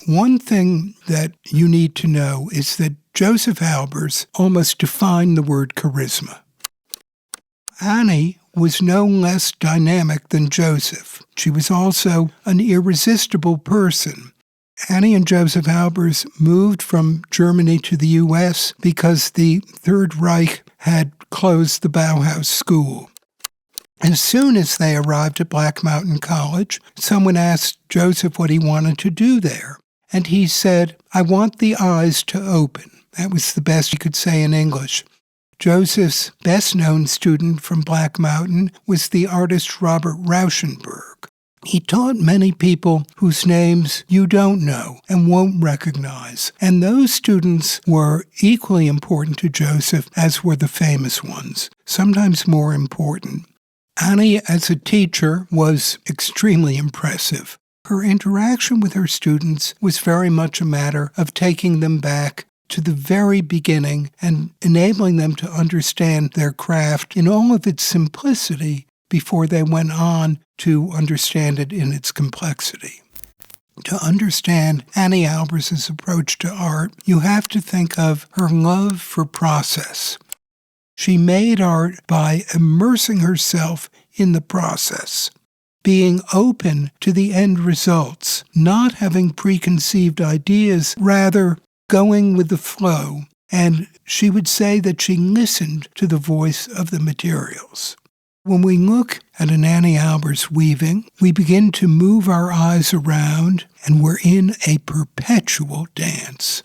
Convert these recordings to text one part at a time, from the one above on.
One thing that you need to know is that Josef Albers almost defined the word charisma. Anni was no less dynamic than Josef. She was also an irresistible person. Anni and Josef Albers moved from Germany to the U.S. because the Third Reich had closed the Bauhaus School. As soon as they arrived at Black Mountain College, someone asked Josef what he wanted to do there. And he said, "I want the eyes to open." That was the best he could say in English. Josef's best-known student from Black Mountain was the artist Robert Rauschenberg. He taught many people whose names you don't know and won't recognize, and those students were equally important to Josef as were the famous ones, sometimes more important. Anni, as a teacher, was extremely impressive. Her interaction with her students was very much a matter of taking them back to the very beginning and enabling them to understand their craft in all of its simplicity before they went on to understand it in its complexity. To understand Anni Albers' approach to art, you have to think of her love for process. She made art by immersing herself in the process, being open to the end results, not having preconceived ideas, rather going with the flow. And she would say that she listened to the voice of the materials. When we look at an Anni Albers weaving, we begin to move our eyes around, and we're in a perpetual dance.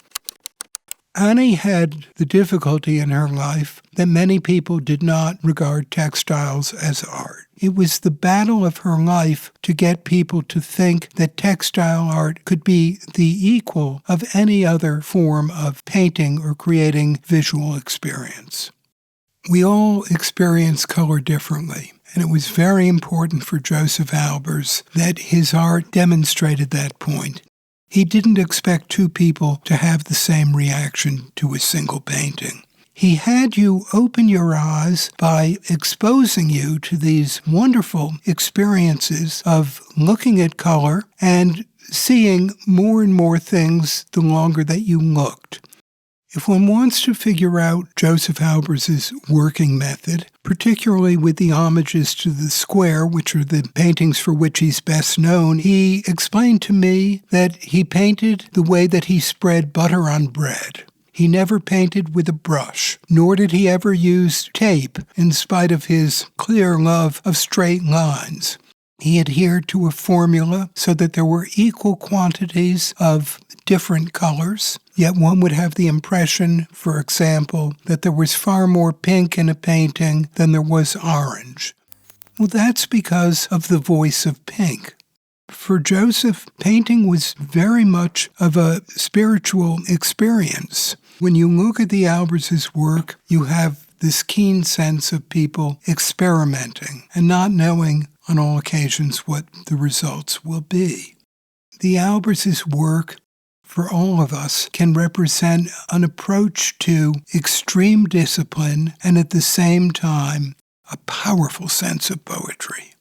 Anni had the difficulty in her life that many people did not regard textiles as art. It was the battle of her life to get people to think that textile art could be the equal of any other form of painting or creating visual experience. We all experience color differently, and it was very important for Josef Albers that his art demonstrated that point. He didn't expect two people to have the same reaction to a single painting. He had you open your eyes by exposing you to these wonderful experiences of looking at color and seeing more and more things the longer that you looked. If one wants to figure out Josef Albers' working method, particularly with the homages to the square, which are the paintings for which he's best known, he explained to me that he painted the way that he spread butter on bread. He never painted with a brush, nor did he ever use tape, in spite of his clear love of straight lines. He adhered to a formula so that there were equal quantities of different colors, yet one would have the impression, for example, that there was far more pink in a painting than there was orange. Well, that's because of the voice of pink. For Josef, painting was very much of a spiritual experience. When you look at the Albers' work, you have this keen sense of people experimenting and not knowing on all occasions what the results will be. The Albers' work, for all of us, can represent an approach to extreme discipline and at the same time a powerful sense of poetry.